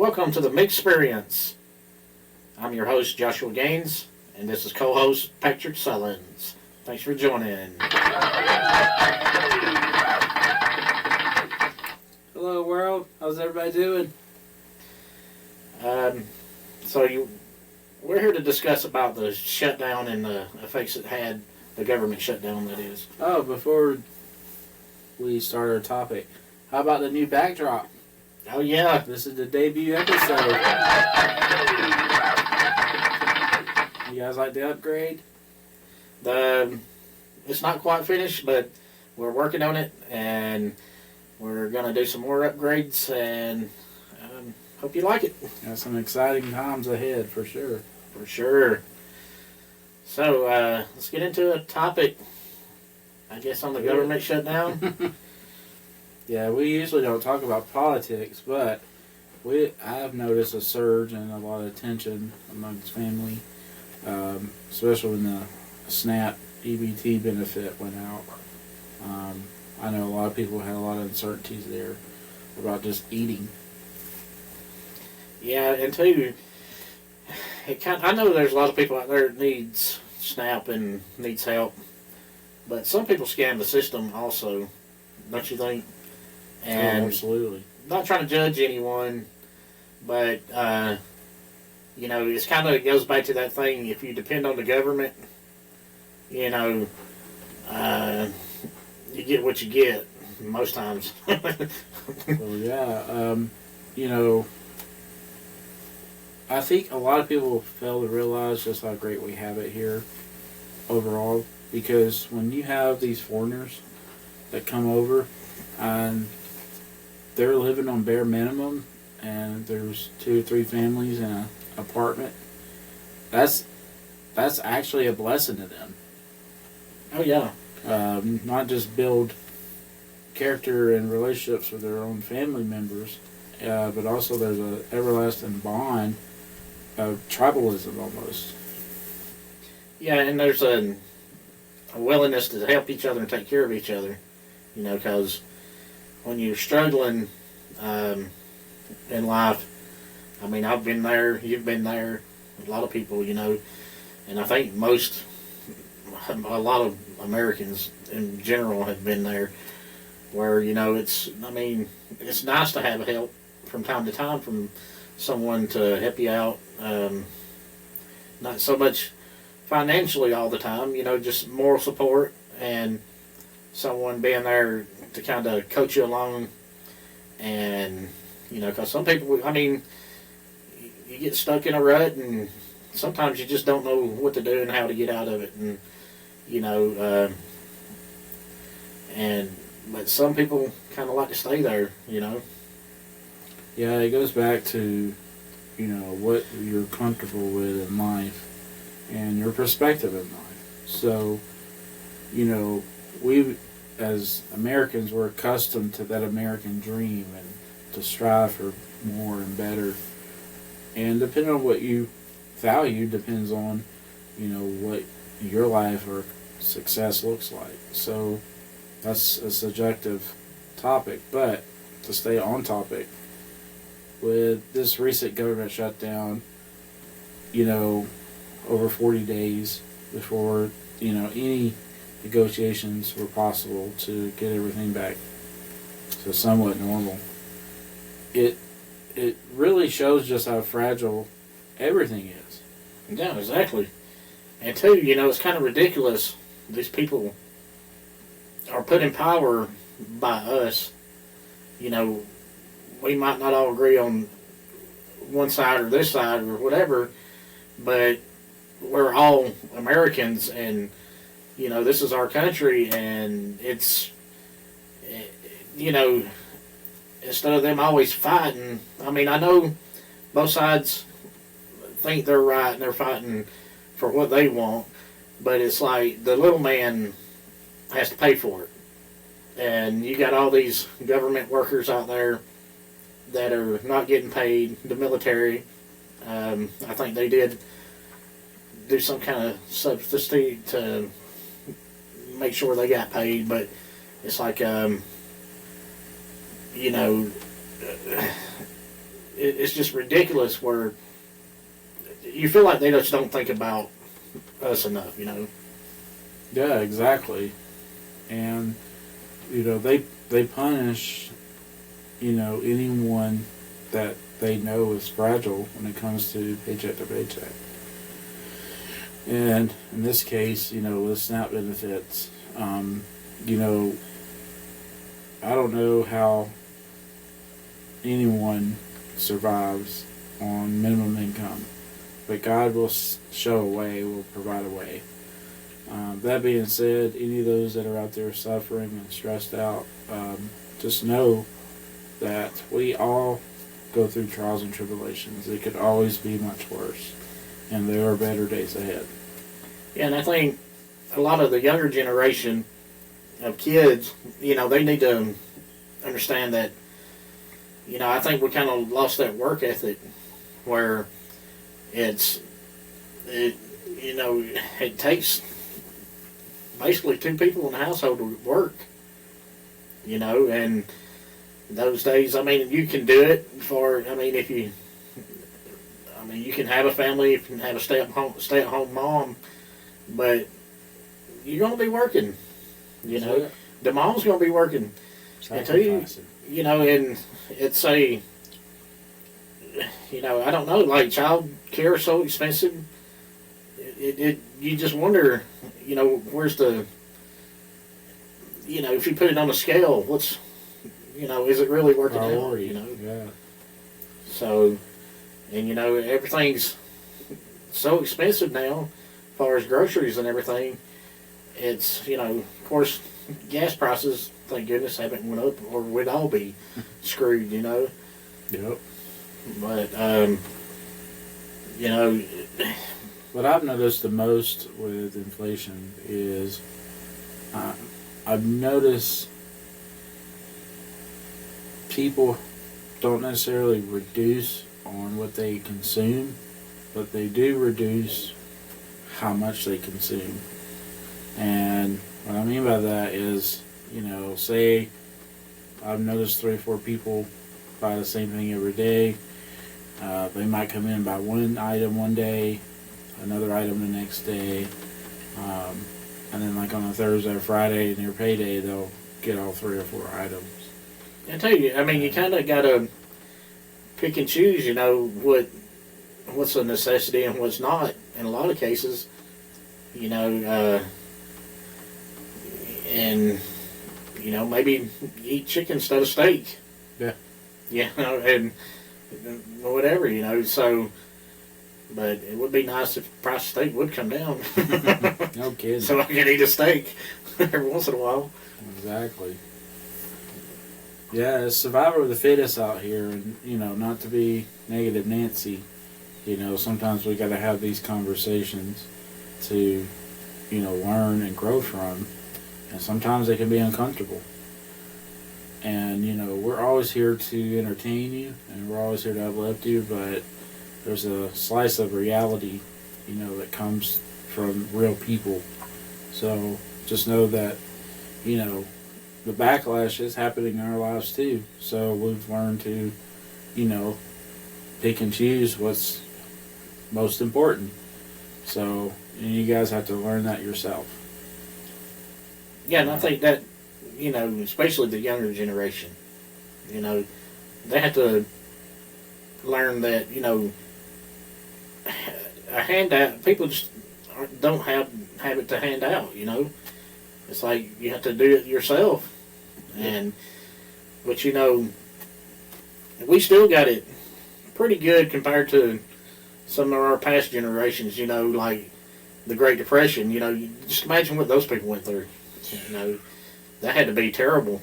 Welcome to the Mixed Experience. I'm your host, Joshua Gaines, and this is co-host Patrick Sullins. Thanks for joining. Hello, world. How's everybody doing? We're here to discuss about the shutdown and the effects it had, the government shutdown, that is. Oh, before we start our topic, how about the new backdrop? Oh, yeah. This is the debut episode. You guys like the upgrade? It's not quite finished, but we're working on it, and we're going to do some more upgrades, and hope you like it. Got some exciting times ahead, for sure. For sure. So, let's get into a topic, I guess, on the government shutdown. Yeah, we usually don't talk about politics, but I've noticed a surge and a lot of tension amongst family, especially when the SNAP EBT benefit went out. I know a lot of people had a lot of uncertainties there about just eating. Yeah, and too, I know there's a lot of people out there that needs SNAP and needs help, but some people scam the system also, don't you think? And absolutely. Not trying to judge anyone, but it's it goes back to that thing. If you depend on the government, you get what you get most times. Well, yeah, I think a lot of people fail to realize just how great we have it here overall, because when you have these foreigners that come over and they're living on bare minimum, and there's 2 or 3 families in an apartment, that's actually a blessing to them. Oh, yeah. Not just build character and relationships with their own family members, but also there's an everlasting bond of tribalism almost. Yeah, and there's a willingness to help each other and take care of each other, because when you're struggling in life, I mean, I've been there, you've been there, a lot of people, and I think a lot of Americans in general have been there, where, it's nice to have help from time to time from someone to help you out, not so much financially all the time, just moral support and someone being there to kind of coach you along. And because some people, you get stuck in a rut, and sometimes you just don't know what to do and how to get out of it, and but some people kind of like to stay there. Yeah, it goes back to what you're comfortable with in life and your perspective in life. So we as Americans, we're accustomed to that American dream and to strive for more and better. And depending on what you value depends on, what your life or success looks like. So that's a subjective topic. But to stay on topic, with this recent government shutdown, over 40 days before, any negotiations were possible to get everything back to somewhat normal. It really shows just how fragile everything is. Yeah, exactly. And too, it's kind of ridiculous. These people are put in power by us. We might not all agree on one side or this side or whatever, but we're all Americans, and this is our country, and it's, instead of them always fighting, I know both sides think they're right and they're fighting for what they want, but it's like the little man has to pay for it. And you got all these government workers out there that are not getting paid, the military. I think they did do some kind of substitute to make sure they got paid, but it's like, it's just ridiculous where you feel like they just don't think about us enough, you know. Yeah, exactly. And they punish anyone that they know is fragile when it comes to paycheck to paycheck. And in this case, with SNAP benefits, I don't know how anyone survives on minimum income, but God will show a way, will provide a way. That being said, any of those that are out there suffering and stressed out, just know that we all go through trials and tribulations. It could always be much worse, and there are better days ahead. Yeah, and I think a lot of the younger generation of kids, they need to understand that, I think we kind of lost that work ethic where it takes basically two people in the household to work, and those days, you can do it you can have a family, you can have a stay-at-home mom, but you're going to be working, The mom's going to be working. Until you, and it's I don't know, like child care is so expensive. You just wonder, where's the, if you put it on a scale, what's, is it really working out? Yeah. So, and everything's so expensive now, as far as groceries and everything. It's, of course, gas prices, thank goodness, haven't went up, or we'd all be screwed, Yep. But, What I've noticed the most with inflation is I've noticed people don't necessarily reduce on what they consume, but they do reduce how much they consume. And what I mean by that is, say I've noticed 3 or 4 people buy the same thing every day. They might come in and buy one item one day, another item the next day, and then like on a Thursday or Friday near payday, they'll get all 3 or 4 items. I tell you, you kind of got to pick and choose, what's a necessity and what's not in a lot of cases, and, maybe eat chicken instead of steak. Yeah. And whatever, so, but it would be nice if the price of steak would come down. No kidding. So I can eat a steak every once in a while. Exactly. Yeah, it's survivor of the fittest out here, and, not to be negative Nancy, sometimes we got to have these conversations to, learn and grow from, and sometimes they can be uncomfortable. And, we're always here to entertain you, and we're always here to uplift you, but there's a slice of reality, that comes from real people. So just know that, the backlash is happening in our lives too. So we've learned to, pick and choose what's most important. So you guys have to learn that yourself. Yeah, and I think that, especially the younger generation, they have to learn that, a handout, people just don't have it to hand out, It's like you have to do it yourself. But we still got it pretty good compared to some of our past generations, like the Great Depression, just imagine what those people went through. That had to be terrible.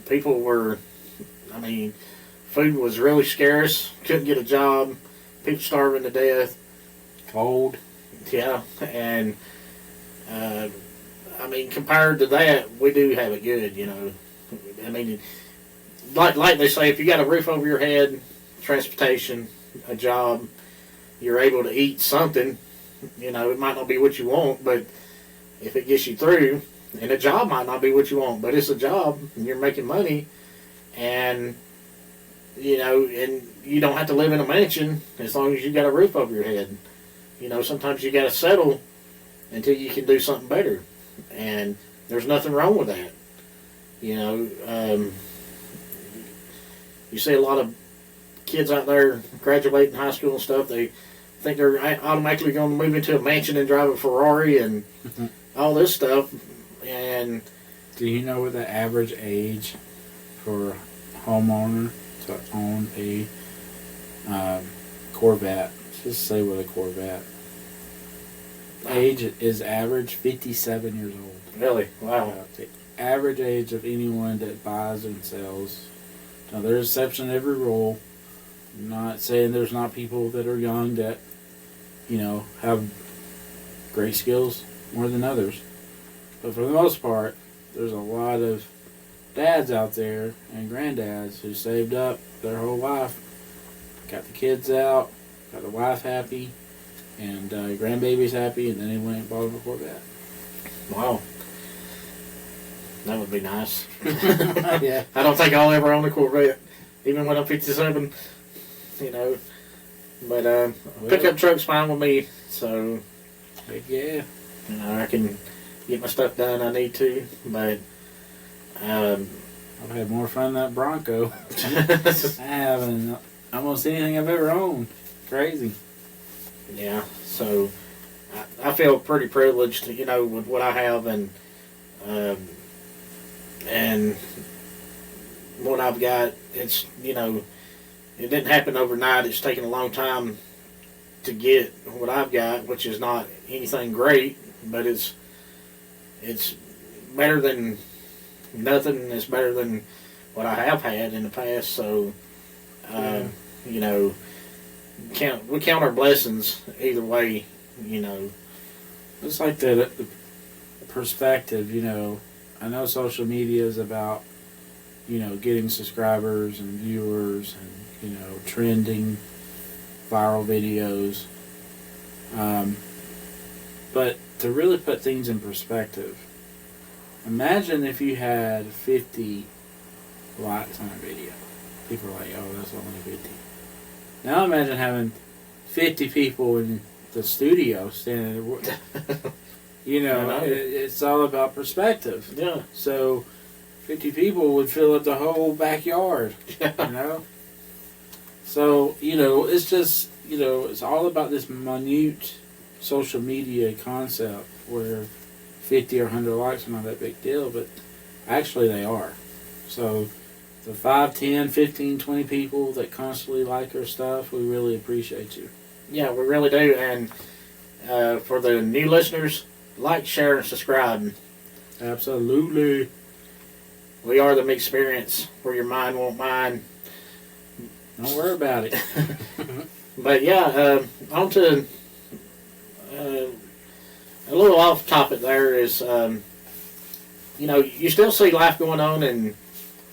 People were, food was really scarce, couldn't get a job, people starving to death. Cold. Yeah, and compared to that, we do have it good, like they say, if you got a roof over your head, transportation, a job, you're able to eat something, it might not be what you want, but if it gets you through, and a job might not be what you want, but it's a job, and you're making money, and, you know, and you don't have to live in a mansion as long as you got a roof over your head. You know, sometimes you got to settle until you can do something better, and there's nothing wrong with that. You know, you see a lot of kids out there graduating high school and stuff. They think they're automatically going to move into a mansion and drive a Ferrari and all this stuff. And do you know what the average age for a homeowner to own a Corvette? Just say with a Corvette. Age is average 57 years old. Really? Wow. The average age of anyone that buys and sells. Now, there's exception to every rule. I'm not saying there's not people that are young that, you know, have great skills more than others. But for the most part, there's a lot of dads out there and granddads who saved up their whole life, got the kids out, got the wife happy, and grandbabies happy, and then they went and bought them a Corvette. Wow. That would be nice. Yeah. I don't think I'll ever own a Corvette, even when I'm 57, you know. But pickup truck's fine with me, so Heck yeah. you know, I can get my stuff done I need to. But I've had more fun than that Bronco. I haven't almost anything I've ever owned. Crazy. yeah, so I feel pretty privileged, you know, with what I have and what I've got. It's, you know, it didn't happen overnight. It's taken a long time to get what I've got, which is not anything great, but it's better than nothing. It's better than what I have had in the past. So, you know, we count our blessings either way. You know, It's like the perspective, you know. I know social media is about, you know, getting subscribers and viewers and, you know, trending viral videos. But to really put things in perspective, imagine if you had 50 likes on a video. People are like, oh, that's only 50. Now imagine having 50 people in the studio standing there. You know, it's all about perspective. yeah, So 50 people would fill up the whole backyard, you know? So, you know, it's just, you know, it's all about this minute social media concept where 50 or 100 likes are not that big deal, but actually they are. So the 5, 10, 15, 20 people that constantly like our stuff, we really appreciate you. yeah, we really do. And for the new listeners, like, share, and subscribe. Absolutely. We are the experience where your mind won't mind. Don't worry about it. But yeah, on to a little off topic there is, you know, you still see life going on, and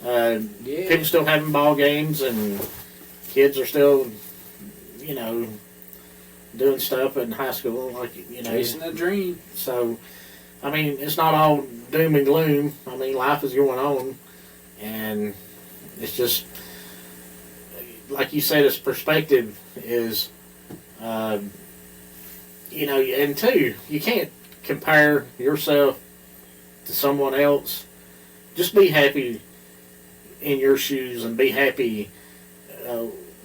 Yeah. people still having ball games, and kids are still, you know, doing stuff in high school, like, you know. Chasing a dream. So, I mean, it's not all doom and gloom. I mean, life is going on, and it's just, like you said, its perspective is, you know, and two, you can't compare yourself to someone else. Just be happy in your shoes and be happy,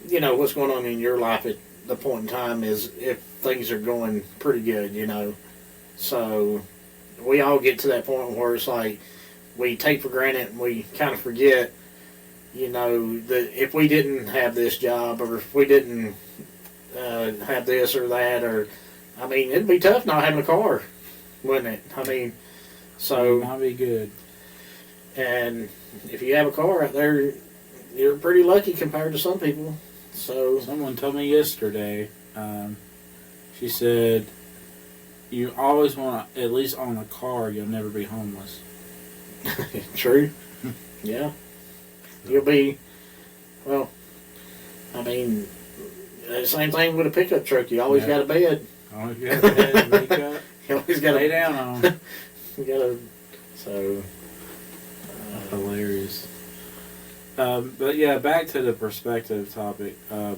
you know, what's going on in your life at the point in time is if things are going pretty good, you know. So we all get to that point where it's like we take for granted and we kind of forget, you know, that if we didn't have this job or if we didn't have this or that, or, I mean, it'd be tough not having a car, wouldn't it? I mean, so. Might be good. And if you have a car out there, you're pretty lucky compared to some people. So Someone told me yesterday, she said, you always want to at least own a car, you'll never be homeless. true. Yeah. You'll be, well, I mean, same thing with a pickup truck. You always got a bed. Always got a bed, wake up, You always got lay down on. You got to, so. Hilarious. But yeah, back to the perspective topic. I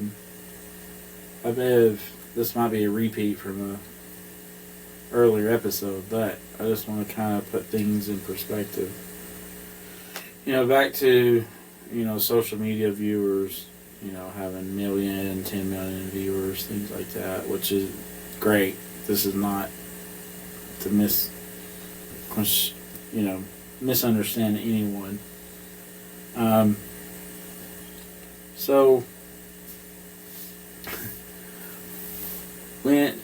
believe this might be a repeat from a earlier episode, but I just want to kind of put things in perspective. Back to social media viewers. Having million, 10 million viewers, things like that, which is great. This is not to misunderstand anyone. So when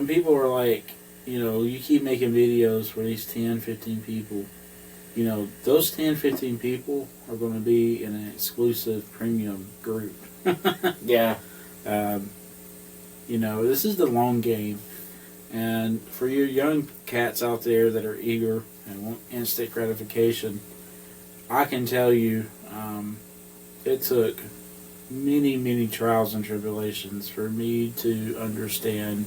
people are like, you keep making videos for these 10, 15 people, those 10, 15 people are going to be in an exclusive premium group. Yeah. This is the long game. And for you young cats out there that are eager and want instant gratification, I can tell you it took many, many trials and tribulations for me to understand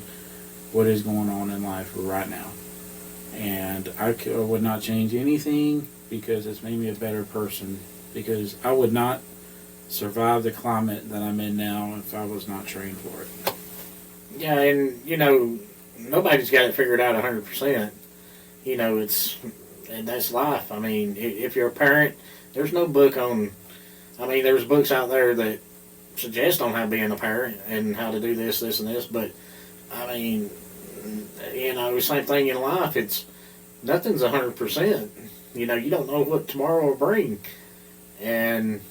what is going on in life right now. And I would not change anything because it's made me a better person, because I would not survive the climate that I'm in now if I was not trained for it. Yeah, and nobody's got it figured out 100%. And that's life. I mean, if you're a parent, there's no book on. I mean, there's books out there that suggest on how being a parent and how to do this, and this. But I mean, same thing in life. It's nothing's 100%. You don't know what tomorrow will bring, and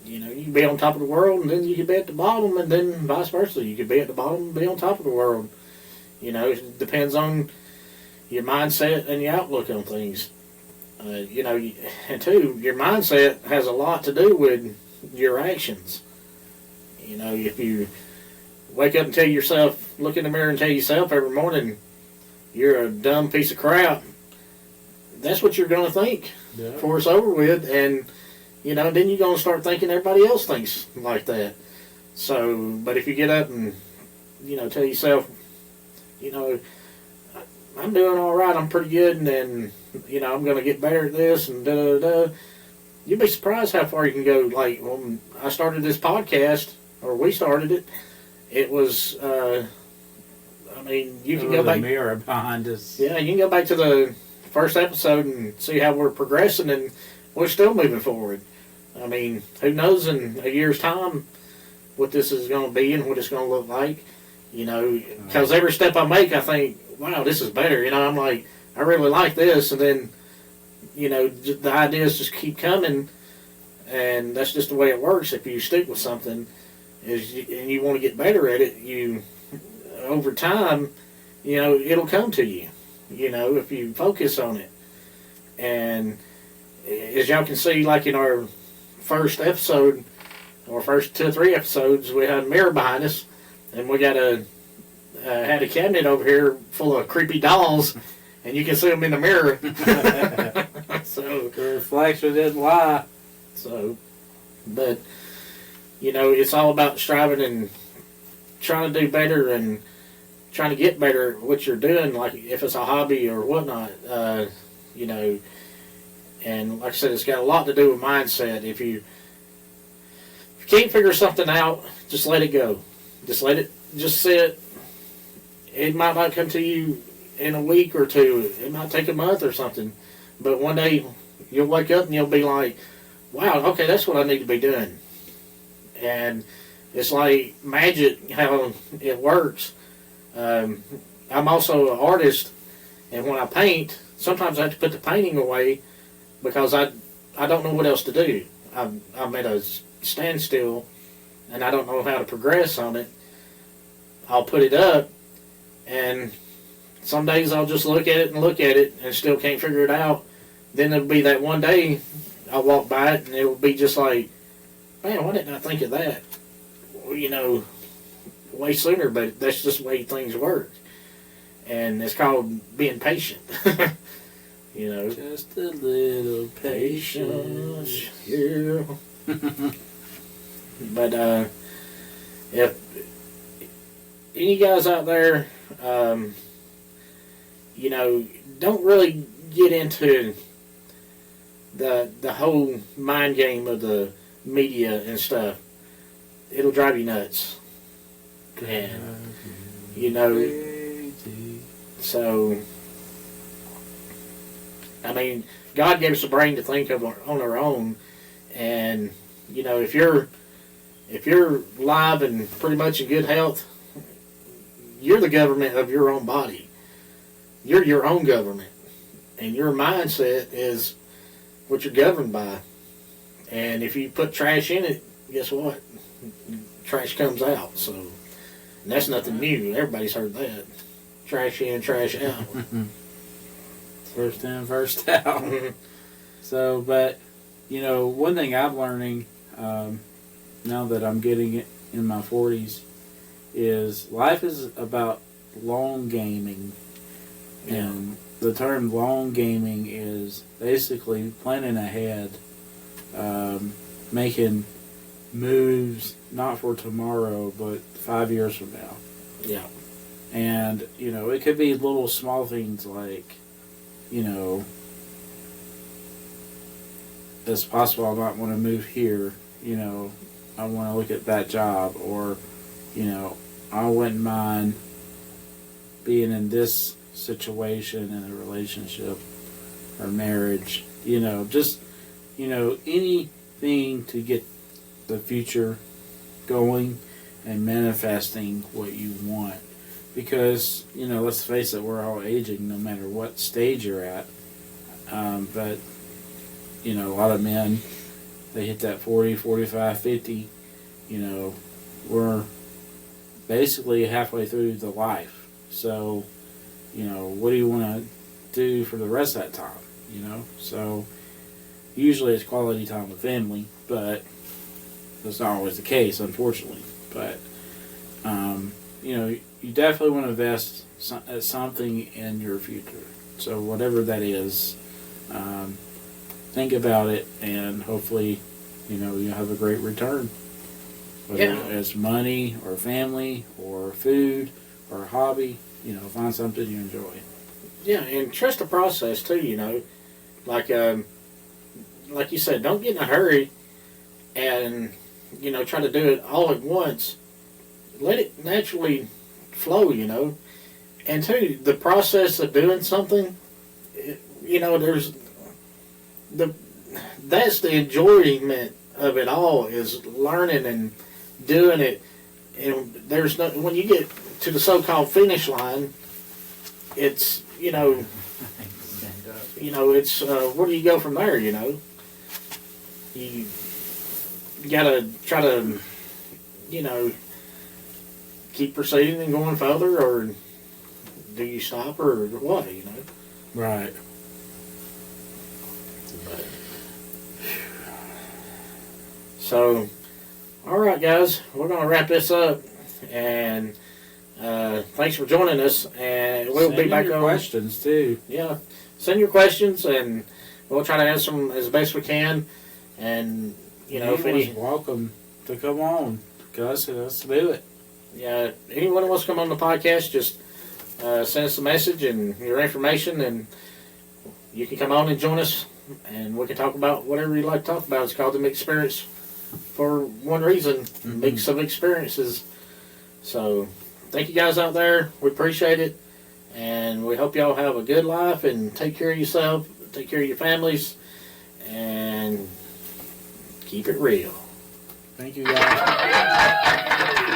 you can be on top of the world, and then you can be at the bottom, and then vice versa. You could be at the bottom and be on top of the world. It depends on your mindset and your outlook on things. And two, your mindset has a lot to do with your actions. If you wake up and tell yourself, look in the mirror and tell yourself every morning, you're a dumb piece of crap, that's what you're going to think before it's over with. And, then you're going to start thinking everybody else thinks like that. So, but if you get up and, tell yourself, I'm doing all right, I'm pretty good, and then, I'm going to get better at this, and da-da-da-da, you'd be surprised how far you can go. Like, when I started this podcast, or we started it, it was, you can go back. The mirror behind us. Yeah, you can go back to the first episode and see how we're progressing, and we're still moving forward. I mean, who knows in a year's time what this is going to be and what it's going to look like. Because every step I make, I think, wow, this is better. I'm like, I really like this, and then, the ideas just keep coming, and that's just the way it works. If you stick with something, and you want to get better at it, over time, it'll come to you. If you focus on it. And as y'all can see, like in our first episode, or first 2 or 3 episodes, we had a mirror behind us, and we got had a cabinet over here full of creepy dolls, and you can see them in the mirror. So the reflection didn't lie. So, but it's all about striving and trying to do better and trying to get better at what you're doing. Like if it's a hobby or whatnot, and like I said, it's got a lot to do with mindset. If you can't figure something out, just let it go. Just sit. It might not come to you in a week or 2. It might take a month or something. But one day you'll wake up and you'll be like, wow, okay, that's what I need to be doing. And it's like magic how it works. I'm also an artist, and when I paint, sometimes I have to put the painting away because I don't know what else to do. I'm at a standstill, and I don't know how to progress on it. I'll put it up, and some days I'll just look at it and still can't figure it out. Then there'll be that one day I'll walk by it and it'll be just like, man, why didn't I think of that? Well, way sooner, but that's just the way things work. And it's called being patient. Just a little patience. Yeah. But if any guys out there, don't really get into the whole mind game of the media and stuff, it'll drive you nuts. And, you know, so, I mean, God gave us a brain to think of on our own, and, you know, if you're alive and pretty much in good health, you're the government of your own body. You're your own government. And your mindset is what you're governed by. And if you put trash in it, guess what? Trash comes out. So, and that's nothing new. Everybody's heard that. Trash in, trash out. First in, first out. So, but, you know, one thing I'm learning now that I'm getting it in my 40s is life is about long gaming. Yeah. And the term long gaming is basically planning ahead, making moves not for tomorrow, but 5 years from now. Yeah. And, you know, it could be little small things like, you know, it's possible I might want to move here, you know, I want to look at that job, or, you know, I wouldn't mind being in this situation in a relationship or marriage, you know, just, you know, anything to get the future going and manifesting what you want. Because, you know, let's face it, we're all aging no matter what stage you're at. But, you know, a lot of men, they hit that 40, 45, 50, you know, we're basically halfway through the life. So, you know, what do you want to do for the rest of that time, you know? So, usually it's quality time with family, but that's not always the case, unfortunately. But, you know, you definitely want to invest something in your future. So whatever that is, think about it, and hopefully, you know, you'll have a great return. Whether it's money or family or food or a hobby, you know, find something you enjoy. Yeah, and trust the process too, you know. Like you said, don't get in a hurry and, you know, try to do it all at once. Let it naturally flow, you know. And two, the process of doing something, you know, that's the enjoyment of it all, is learning and doing it. And there's no, when you get to the so-called finish line, it's, you know, it's where do you go from there, you know? You gotta try to, you know, keep proceeding and going further, or do you stop, or what, you know? Right. So, all right, guys, we're going to wrap this up, and thanks for joining us, and we'll be back on questions too. Yeah, send your questions, and we'll try to answer them as best we can. And you know, if anyone's welcome to come on, Gus, let's do it. Yeah, anyone who wants to come on the podcast, just send us a message and your information, and you can come on and join us, and we can talk about whatever you'd like to talk about. It's called the Experience for one reason, mix of experiences. So, thank you guys out there. We appreciate it, and we hope y'all have a good life, and take care of yourself, take care of your families, and keep it real. Thank you, guys.